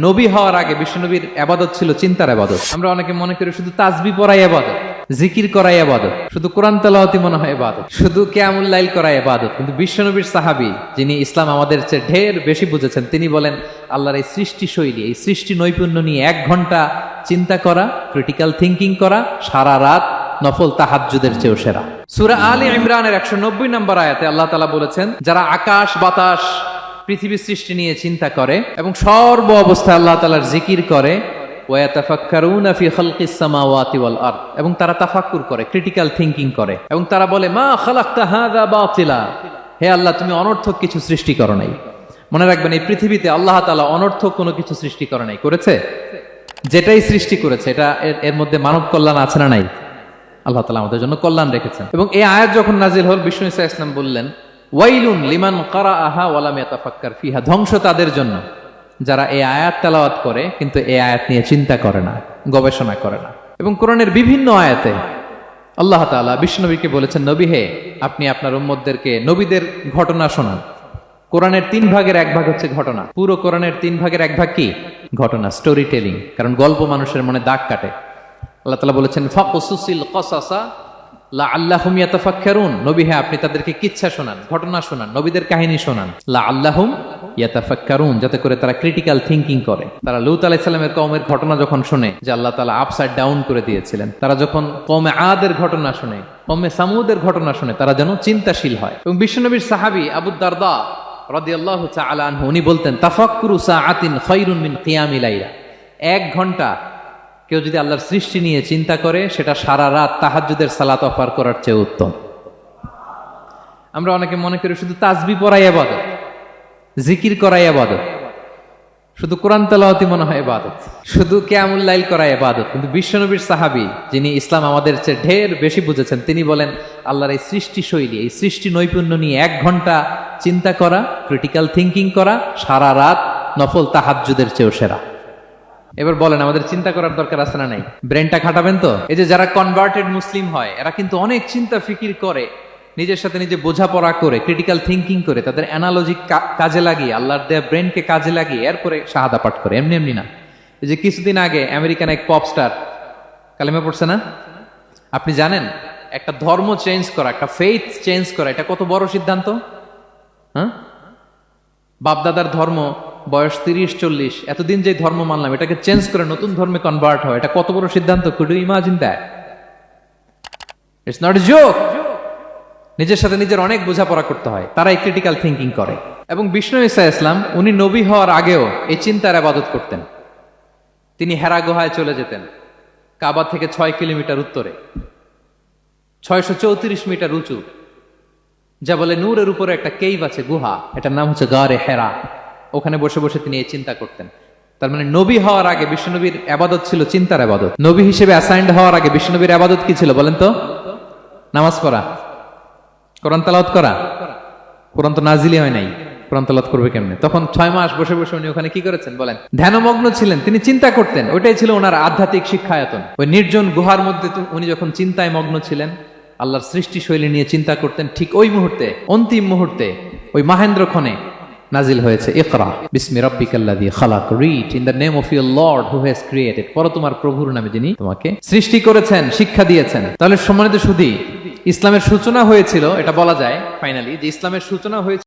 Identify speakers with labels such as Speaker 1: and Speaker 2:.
Speaker 1: নবী হওয়ার আগে বিশ্বনবীর ইবাদত ছিল চিন্তার ইবাদত। আমরা অনেকে মনে করি শুধু তাসবিহ পড়াই ইবাদত, জিকির করাই ইবাদত, শুধু কোরআন তেলাওয়াতই মনে হয় ইবাদত, শুধু কিয়ামুল লাইল করাই ইবাদত। কিন্তু বিশ্বনবীর সাহাবী, যিনি ইসলাম আমাদের চেয়ে ঢের বেশি বুঝেছেন, তিনি বলেন আল্লাহর এই সৃষ্টি শৈলী, এই সৃষ্টি নৈপুণ্য নিয়ে 1 ঘন্টা চিন্তা করা, ক্রিটিক্যাল থিঙ্কিং করা, সারা রাত নফল তাহাজ্জুদের চেয়েও সেরা। সূরা আলে ইমরানের 190 নম্বর আয়াতে আল্লাহ তাআলা বলেছেন, যারা আকাশ বাতাস পৃথিবীর সৃষ্টি নিয়ে চিন্তা করে এবং সর্ব অবস্থায় আল্লাহ তাআলার জিকির করে, ওয়াতাফাক্কারুনা ফি খালকিস সামাওয়াতি ওয়াল আরদ, এবং তারা তাফাক্কুর করে, ক্রিটিক্যাল থিঙ্কিং করে, এবং তারা বলে মা খালাকতা হাযা বাতিলা, হে আল্লাহ তুমি অনর্থক কিছু সৃষ্টি করো নাই। মনে রাখবেন, এই পৃথিবীতে আল্লাহ তাআলা অনর্থক কোনো কিছু সৃষ্টি করে নাই, করেছে? যেটাই সৃষ্টি করেছে এটা এর মধ্যে মানব কল্যাণ আছে না নাই? আল্লাহ তাআলা আমাদের জন্য কল্যাণ রেখেছেন। এবং এই আয়াত যখন নাজিল হল, বিষ্ণু ঈসা ইসলাম বললেন, ওয়াইলুন লিমান কারাআহা ওয়া লাম ইয়াতাফাক্কার ফিহা, ধ্বংস তাদের জন্য যারা এই আয়াত তেলাওয়াত করে কিন্তু এই আয়াত নিয়ে চিন্তা করে না, গবেষণা করে না। এবং কোরআনের বিভিন্ন আয়াতে আল্লাহ তাআলা বিশ্বনবীকে বলেছেন, নবী হে, আপনি আপনার উম্মতদেরকে নবীদের ঘটনা শোনান। কোরআনের 3 ভাগের 1 ভাগ হচ্ছে ঘটনা। পুরো কোরআনের 3 ভাগের 1 ভাগ কি? ঘটনা, স্টোরি টেলিং। কারণ গল্প মানুষের মনে দাগ কাটে। আল্লাহ তাআলা বলেছেন, ফাকুসুসিল কসাসা লাআল্লাহুম ইয়াতাফাক্কারুন, নবী হে, আপনি তাদেরকে কিচ্ছা শোনান, ঘটনা শোনান, নবীদের কাহিনী শোনান, লাআল্লাহুম ইয়াতাফাক্কারুন, যাতে করে তারা ক্রিটিক্যাল থিঙ্কিং করে। তারা লূত আলাইহিস সালামের কওমের ঘটনা যখন শুনে যে আল্লাহ তাআলা আপসাইড ডাউন করে দিয়েছিলেন, তারা যখন কওমে আদের ঘটনা শুনে, কওমে সামুদের ঘটনা শুনে, তারা যেন চিন্তাশীল হয়। এবং বিশ্বনবীর সাহাবী আবু দারদা রাদিয়াল্লাহু তাআলা আনহু, উনি বলতেন, তাফাক্কুরু সাআতিন খায়রুন মিন কিয়ামি লাইলা, 1 ঘন্টা কেউ যদি আল্লাহর সৃষ্টি নিয়ে চিন্তা করে, সেটা সারা রাত তাহাজ্জুদের সালাত অফার করার চেয়ে উত্তম। আমরা অনেকে মনে করি শুধু তাসবিহ পড়াই ইবাদত, জিকির করাই ইবাদত, শুধু কোরআন তেলাওয়াতই মনে হয় ইবাদত, শুধু কিয়ামুল লাইল করাই ইবাদত। কিন্তু বিশ্বনবীর সাহাবী, যিনি ইসলাম আমাদের চেয়ে ঢের বেশি বুঝেছেন, তিনি বলেন আল্লাহর এই সৃষ্টি শৈলী, এই সৃষ্টি নৈপুণ্য নিয়ে 1 ঘন্টা চিন্তা করা, ক্রিটিক্যাল থিঙ্কিং করা, সারা রাত নফল তাহাজ্জুদের চেয়েও সেরা। এবার বলেন, আমাদের চিন্তা করার দরকার আছে না নাই? ব্রেনটা খাটাবেন তো? এই যে যারা কনভার্টেড মুসলিম হয়, এরা কিন্তু অনেক চিন্তা ফিকির করে, নিজের সাথে নিজে বোঝাপড়া করে, ক্রিটিক্যাল থিঙ্কিং করে, তাদের অ্যানালজি কাজে লাগিয়ে, আল্লাহর দেয়া ব্রেনকে কাজে লাগিয়ে এরপরে শাহাদা পাঠ করে, এমনি এমনি না। এই যে কিছুদিন আগে আমেরিকান এক পপ স্টার কালেমা পড়ছে না? আপনি জানেন, একটা ধর্ম চেঞ্জ করা, একটা ফেইথ চেঞ্জ করা, এটা কত বড় সিদ্ধান্ত? হ্যাঁ, বাপদাদার ধর্ম, বয়স 30-40, এতদিন যে ধর্ম মানলাম, এটাকে চেঞ্জ করে নতুন ধর্মে কনভার্ট হয়, এটা কত বড় সিদ্ধান্ত? Could you imagine that? It's not a joke. নিজের সাথে নিজের অনেক বোঝাপড়া করতে হয়, তারা এই ক্রিটিক্যাল থিঙ্কিং করে। এবং বিষ্ণু ঈসা ইসলাম, উনি নবী হওয়ার আগেও এই চিন্তার ইবাদত করতেন। তিনি হেরা গুহায় চলে যেতেন, কাবা থেকে 6 কিলোমিটার উত্তরে, 634 মিটার উঁচু, যা বলে নূরের উপরে একটা কেইভ আছে, গুহা, এটার নাম হচ্ছে গারে হেরা। ওখানে বসে বসে তিনি এই চিন্তা করতেন। তার মানে নবী হওয়ার আগে বিশ্বনবীর ইবাদত ছিল চিন্তার ইবাদত। নবী হিসেবে অ্যাসাইন্ড হওয়ার আগে বিশ্বনবীর ইবাদত কি ছিল বলেন তো? নামাজ পড়া, কোরআন তেলাওয়াত করা। কোরআন তো নাজিলই হয় নাই, কোরআন তেলাওয়াত করবে কেমনে? তখন 6 মাস বসে বসে উনি ওখানে কি করেছেন বলেন? ধ্যানমগ্ন ছিলেন, তিনি চিন্তা করতেন। ওইটাই ছিল ওনার আধ্যাত্মিক শিক্ষায়তন। ওই নির্জন গুহার মধ্যে উনি যখন চিন্তায় মগ্ন ছিলেন, আল্লাহর সৃষ্টি শৈলী নিয়ে চিন্তা করতেন, ঠিক ওই মুহূর্তে, অন্তিম মুহূর্তে, ওই মাহেন্দ্রক্ষণে নাজিল হয়েছে ইকরা বিসমি রাব্বিকাল্লাযী খালাক, read in the name of your lord who has created, পড়ো তোমার প্রভুর নামে যিনি তোমাকে সৃষ্টি করেছেন, শিক্ষা দিয়েছেন। তাহলে সম্মানিত সুধী, ইসলামের সূচনা হয়েছিল, এটা বলা যায় ফাইনালি যে ইসলামের সূচনা হয়েছে